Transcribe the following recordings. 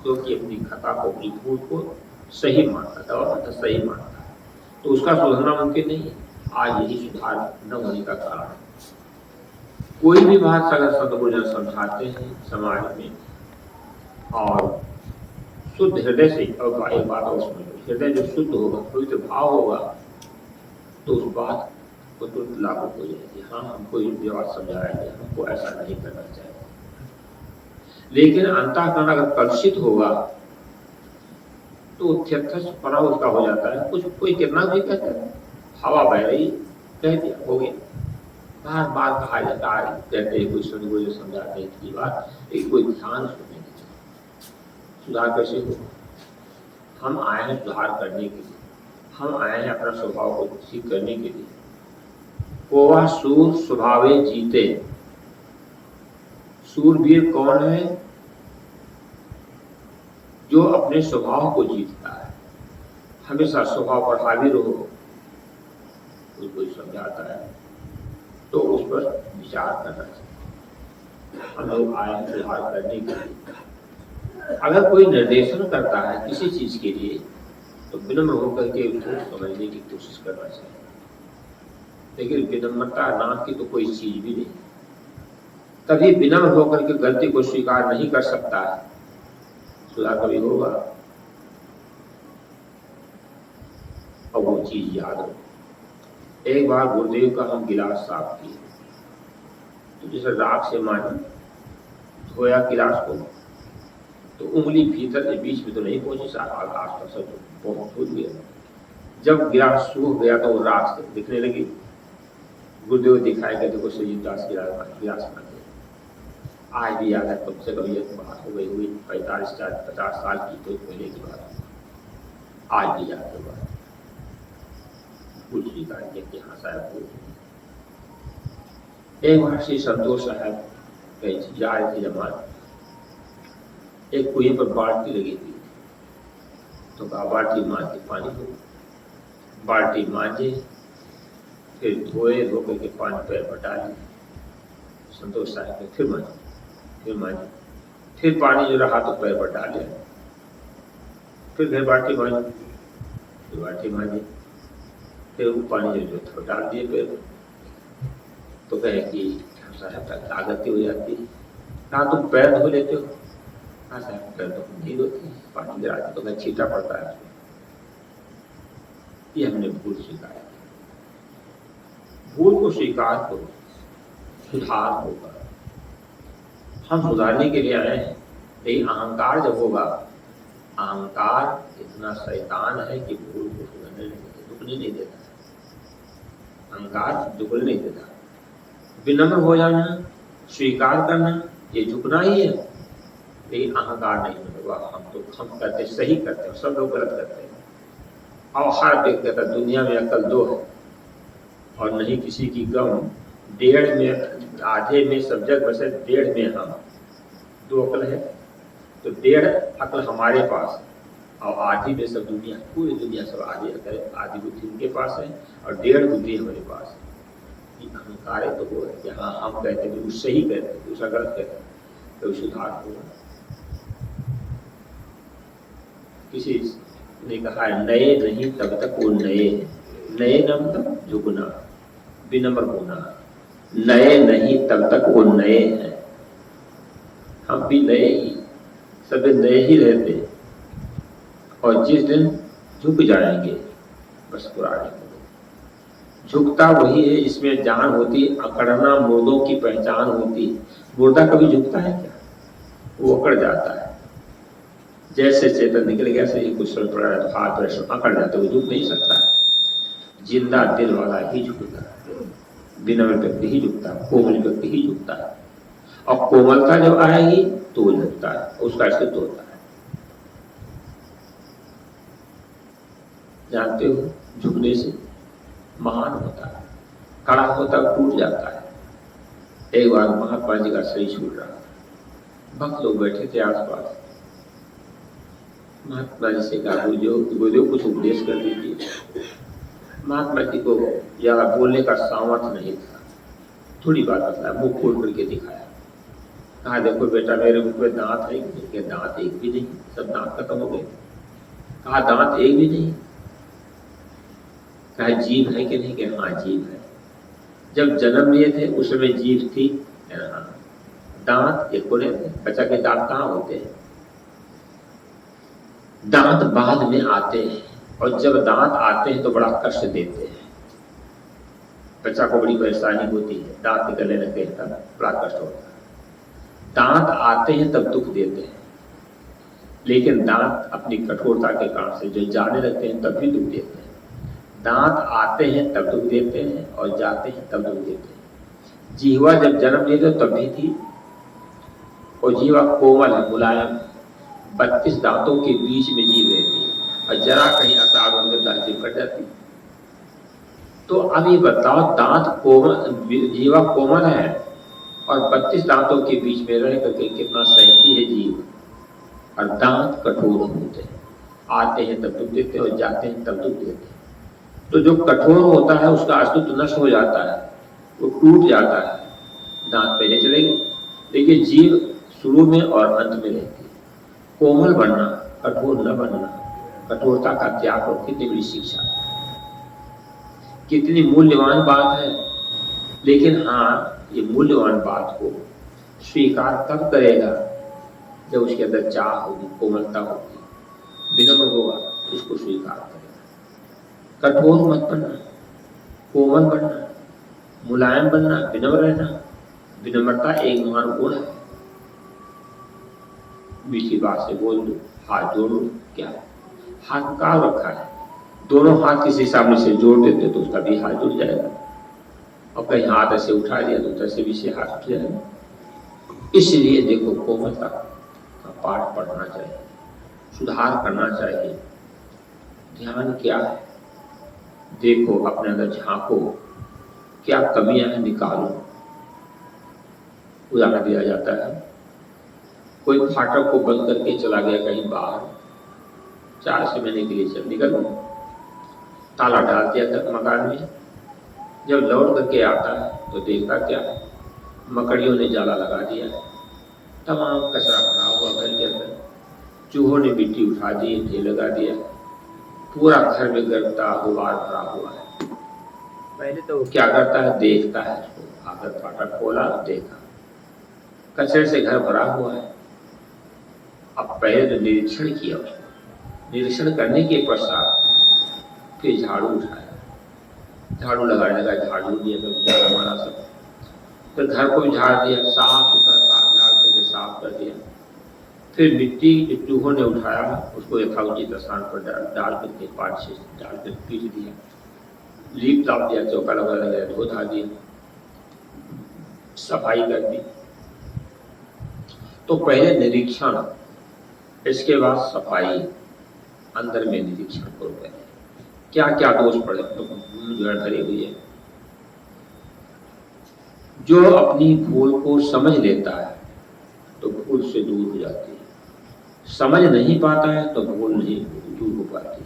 जो कि अपनी खता को, अपनी भूल को सही मानता था और मतलब सही मानता है, तो उसका सुधरना मुमकिन नहीं है। आज यही सुधार न होने का कारण है। कोई भी बात अगर सदगुरुजन समझाते हैं समाज में और शुद्ध हृदय से, और एक बात और समझो, हृदय जो शुद्ध होगा, पवित्र भाव होगा, तो उस बात को तुरंत लागू हो जाएगी। हाँ, हमको ये बात समझाया गया, हमको ऐसा नहीं करना चाहिए। लेकिन अंतःकरण अगर कलुषित होगा तो पना उसका हो जाता है। कुछ कोई कितना भी कहता है, हवा बह रही, कह दिया, हो गया। बार बार कहा जाता है, कहते हैं कोई सदगुरु जो समझाते हैं इतनी बार, लेकिन कोई ध्यान सुनने नहीं चाहिए। सुधार कैसे होगा? हम आए हैं सुधार करने के लिए, हम आए हैं अपना स्वभाव को ठीक करने के लिए। कोवा सूर स्वभावे जीते। सूरवीर कौन है? जो अपने स्वभाव को जीतता है, हमेशा स्वभाव पर हावी रहो। कोई समझाता है तो उस पर विचार करना चाहिए। हम लोग आए हैं सुधार करने के लिए। अगर कोई निर्देशन करता है किसी चीज के लिए तो विनम्र होकर के उसको समझने की कोशिश करना चाहिए। लेकिन विनम्रता नाम की तो कोई चीज भी नहीं। तभी विनम्र होकर के गलती को स्वीकार नहीं कर सकता है, सुधार कभी होगा। और वो चीज याद रखो। एक बार गुरुदेव का हम गिलास साफ किए, तो जैसे राख से माने धोया गिलास को, तो उंगली भीतर बीच में तो नहीं पहुंची, आसपास बहुत छूट गया। जब गिलास सूख गया तो राख से दिखने लगी। गुरुदेव दिखाएगा, देखो सजीव दास गिलास बन गया। आज भी याद है, कम से कम ये बात हो गई हुई 45-50 साल की तो पहले की बात। आज भी याद है बात। भूल स्वीकार किया, हाँ साहब भूल। एक बार श्री संतोष साहब जा रहे थे जमात, एक कुएं पर बाल्टी लगी थी, तो कहा बाल्टी मांझ के पानी हो। बाल्टी मांझे, फिर धोए, धो करके पानी पैर पर डाले। संतोष साहब ने फिर मांझे, फिर पानी जो रहा तो पैर पर डाले, फिर घर बाल्टी मांझे, फिर वो पानी जो था डाल दिए पैर पर। तो कहे कि साहब ताकत हो जाती है, कहा तुम पैर धो लेते हो? हाँ साहब पैर तो नहीं धोते, पानी गिराते तो कहीं छींटा पड़ता है। ये हमने भूल स्वीकार किया। भूल को स्वीकार करो, सुधार होगा। हम सुधारने के लिए आए हैं। लेकिन अहंकार जब होगा, अहंकार इतना शैतान है कि भूल को सुधरने नहीं देता, दुखने नहीं देता। अहंकार दुखने नहीं देता। विनम्र हो जाना, स्वीकार करना, ये झुकना ही है। लेकिन अहंकार नहीं होगा। हम करते सही करते हैं, सब लोग गलत करते हैं। और हर व्यक्ति कहता दुनिया में अकल दो है और नहीं किसी की गम। डेढ़ में, आधे में सब जग बसे, डेढ़ में हम। दो अकल है तो डेढ़ अकल हमारे पास है और आधी में सब दुनिया, पूरी दुनिया सब आधी बुद्धि उनके पास है और डेढ़ बुद्धि हमारे पास है। अहंकार तो वो है कि हाँ हम कहते हैं तो सही कहते हैं, दूसरा गलत कहते हैं, तो सुधार होगा। किसी ने कहा है नए नहीं तब तक वो नए हैं। नए न मतलब झुकना, विनम्र होना। नए नहीं तब तक वो नए हैं। हम भी नए ही, सभी नए ही रहते हैं और जिस दिन झुक जाएंगे बस पुराने हो। झुकता वही है जिसमें जान होती, अकड़ना मुर्दों की पहचान होती। मुर्दा कभी झुकता है क्या? वो अकड़ जाता है। जैसे चेतन निकल गया से ही कुछ पड़ा है तो हाथ पैर अकड़ जाते, वो झुक नहीं सकता। जिंदा दिल वाला ही झुकता है, विनम्र व्यक्ति ही झुकता है, कोमल व्यक्ति ही झुकता है। और कोमलता जब आएगी तो वो झुकता है, उसका अस्तित्व होता है। जानते हो, झुकने से महान होता है, खड़ा होता टूट जाता है। एक बार महात्मा जी का शरीर छूट रहा था, भक्त लोग बैठे थे आसपास। महात्मा जी से कहा गुरुदेव कुछ उपदेश कर दीजिए। महात्मा जी को ज्यादा बोलने का सामर्थ्य नहीं था, थोड़ी बात बतलाया, मुंह खोल करके दिखाया। कहा देखो बेटा मेरे मुख में दांत है कि नहीं? क्या दांत एक भी नहीं, सब दांत खत्म हो गए। कहा दांत एक भी नहीं। कहा जीभ है कि नहीं? क्या हाँ जीभ है। जब जन्म लिए थे उस समय जीभ थी, हाँ। दांत एक बोले थे, बच्चा के दांत कहाँ होते हैं? दांत बाद में आते हैं, और जब दांत आते हैं तो बड़ा कष्ट देते हैं। बच्चा को बड़ी परेशानी होती है, दांत निकलने लगते हैं तब बड़ा कष्ट होता है। दांत आते हैं तब दुख देते हैं, लेकिन दांत अपनी कठोरता के कारण से जो जाने लगते हैं तब भी दुख देते हैं। दांत आते हैं तब दुख देते हैं और जाते हैं तब दुख देते हैं। जीवा जब जन्म लेते तब भी थी, और जीवा कोमल है, मुलायम, 32 दांतों के बीच में जीव रहती है, और जरा कहीं असाड़ होकर दांत जीव कट जाती है। तो अब ये बताओ, दांत कोमल, जीवा कोमल है और 32 दांतों के बीच में रह करके कितना सहती है जीव, और दांत कठोर होते हैं, आते हैं तब दुख देते हैं और जाते हैं तब दुख देते हैं। तो जो कठोर होता है उसका अस्तित्व नष्ट हो जाता है, वो टूट जाता है, दांत पहले चलेंगे। देखिए जीव शुरू में और अंत में रहती है। कोमल बनना, कठोर न बनना, कठोरता का त्याग और कितनी बड़ी शिक्षा है, कितनी मूल्यवान बात है। लेकिन हाँ, ये मूल्यवान बात को स्वीकार तब करेगा जब उसके अंदर चाह होगी, कोमलता होगी, विनम्र होगा, इसको स्वीकार करेगा। कठोर मत बनना, कोमल बनना, मुलायम बनना, विनम्र रहना। विनम्रता एक महान गुण है। मीठी बात से बोल दो, हाथ जोड़ लो, क्या है? हाथ का रखा है, दोनों हाथ किसी सामने से जोड़ देते तो उसका भी हाथ जुड़ जाएगा, और कहीं हाथ ऐसे उठा दिया तो तैसे भी से हाथ उठ जाएगा। इसलिए देखो, कोमलता का पाठ पढ़ना चाहिए, सुधार करना चाहिए। ध्यान क्या है, देखो, अपने अंदर झांको, क्या कमियां हैं निकालो। उदाहरण दिया जाता है, कोई फाटक को बंद करके चला गया कहीं बाहर, 4 महीने के लिए चल निकल, ताला डाल दिया था मकान में। जब लौट करके आता है तो देखता क्या है, मकड़ियों ने जाला लगा दिया है, तमाम कचरा भरा हुआ घर के अंदर, चूहों ने मिट्टी उठा दी, ढेर लगा दिया, पूरा घर में गर्दा गुबार भरा हुआ है। पहले तो क्या करता है, देखता है उसको, आकर फाटक खोला, देखा कचरे से घर भरा हुआ है। अब पहले तो निरीक्षण किया उसको, निरीक्षण करने के पश्चात फिर झाड़ू उठाया, झाड़ू लगाने लगा, झाड़ू दिया हमारा सब, फिर घर को भी झाड़ दिया, साफ सुथरा साफ झाड़ करके साफ कर दिया। फिर मिट्टी चूहों ने उठाया, उसको यथाउचित स्थान पर डाल करके पाट से डाल कर पीट दिया, लीप लाप दिया, चौका लगा दिया, धो धा दिया, सफाई कर दी। तो पहले निरीक्षण, इसके बाद सफाई, अंदर में निरीक्षण करो पहले क्या क्या दोष पड़े तो धरे हुए है। जो अपनी भूल को समझ लेता है तो भूल से दूर हो जाती है, समझ नहीं पाता है तो भूल नहीं दूर हो पाती।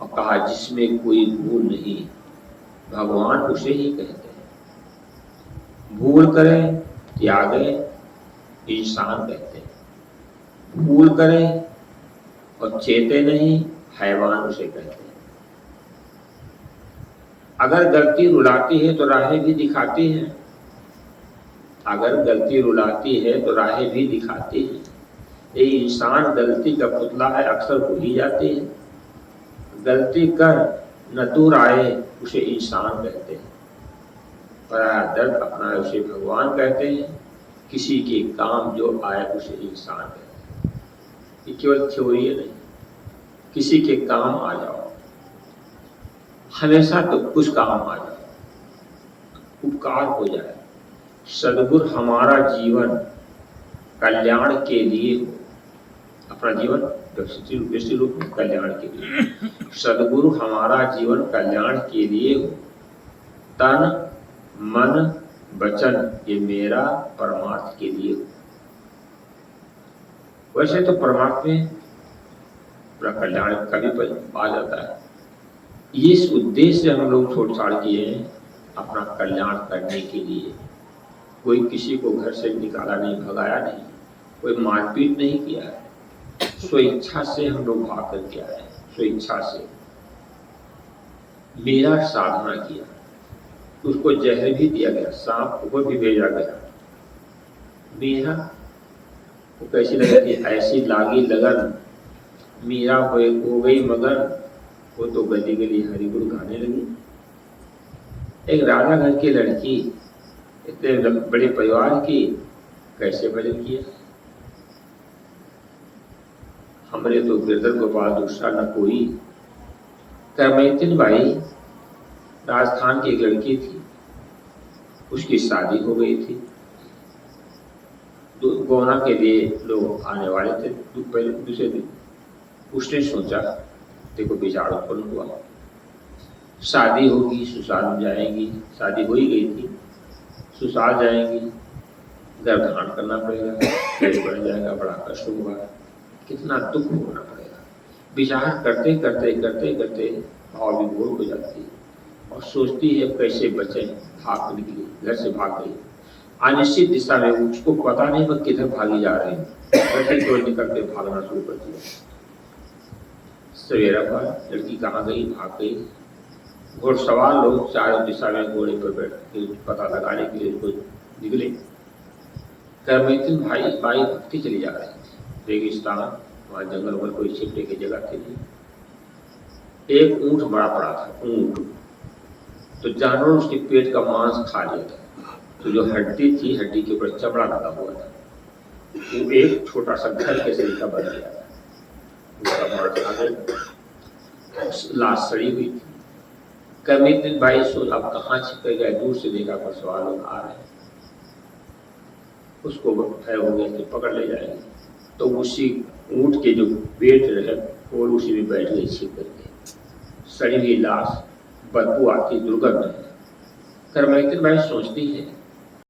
और कहा, जिसमें कोई भूल नहीं भगवान उसे ही कहते हैं। भूल करे त्यागे इंसान कहते हैं, भूल करे और चेते नहीं हैवान उसे कहते हैं। अगर गलती रुलाती है तो राहें भी दिखाती है, अगर गलती रुलाती है तो राहें भी दिखाती है। ये इंसान गलती का पुतला है, अक्सर हो ही जाती है। गलती कर न दूर आए उसे इंसान कहते हैं, पराया दर्द अपनाए उसे भगवान कहते हैं, किसी के काम जो आए उसे इंसान कहते हैं। ये केवल थ्योरी है नहीं, किसी के काम आ जाओ, हमेशा तो कुछ काम आ जाए, उपकार हो जाए, सद्गुरु हमारा जीवन कल्याण के लिए हो, अपना जीवन व्यष्टि रूप में कल्याण के लिए, सद्गुरु हमारा जीवन कल्याण के लिए हो, तन मन वचन ये मेरा परमार्थ के लिए हो। वैसे तो परमार्थ में पूरा कल्याण कभी आ जाता है, इस उद्देश्य से हम लोग छोड़ छाड़ किए हैं, अपना कल्याण करने के लिए। कोई किसी को घर से निकाला नहीं, भगाया नहीं, कोई मारपीट नहीं किया है। स्वेच्छा से हम लोग भाग करके आए, स्वेच्छा से। मेरा साधना किया, उसको जहर भी दिया गया, सांप को भी भेजा गया। मेरा वो कैसी लगी थी, ऐसी लागी लगन, मीरा हो गई मगन, वो तो गली गली हरिगुण गाने लगी। एक राजा घर की लड़की, इतने बड़े परिवार की, कैसे भजन किया। हमरे तो गिरधर गोपाल दूसरा न कोई। करमैतिन बाई राजस्थान की एक लड़की थी, उसकी शादी हो गई थी। गौना के लिए लोग आने वाले थे दूसरे दिन। उसने सोचा, देखो विचार उत्पन्न हुआ, शादी होगी, ससुराल जाएंगी, शादी हो ही गई थी, ससुराल जाएंगी, गर्भधारण करना पड़ेगा, पेट बढ़ जाएगा, बड़ा कष्ट होगा, कितना दुख भोगना पड़ेगा। विचार करते करते करते करते भाव विभोर हो जाती है और सोचती है कैसे बचे। भाग निकली, घर से भाग गई अनिश्चित दिशा में, उसको पता नहीं वह किधर भागी जा रही है। घर से निकल के भागना शुरू कर दिया। सवेरा हुआ, लड़की कहाँ गई, भाग गई। घुड़सवार लोग चारों दिशा में घोड़े पर बैठ के पता लगाने के लिए उसको निकले। करमैतिन बाई भक्ति चली जा रही थी। रेगिस्तान, वहाँ जंगल में कोई छिपने की जगह थी नहीं। एक ऊंट बड़ा पड़ा था, ऊंट तो जानवर उसके पेट का मांस खा लिया था। तो जो हड्डी थी, हड्डी के ऊपर चमड़ा लगा हुआ था, वो एक छोटा सा घर के शरीर का बन गया था। उसका मांस खा गया, लाश सड़ी हुई थी। करमैतिन बाई सोच अब कहाँ छिपे गए, दूर से देखा पर सवाल लोग आ रहे हैं। उसको भय हो गया कि पकड़ ले जाएंगे, तो उसी ऊंट के जो पेट रहे और उसी में बैठ गई छिप करके। सड़ी हुई लाश, बदबू आती, दुर्गंध है। करमैतिन बाई सोचती है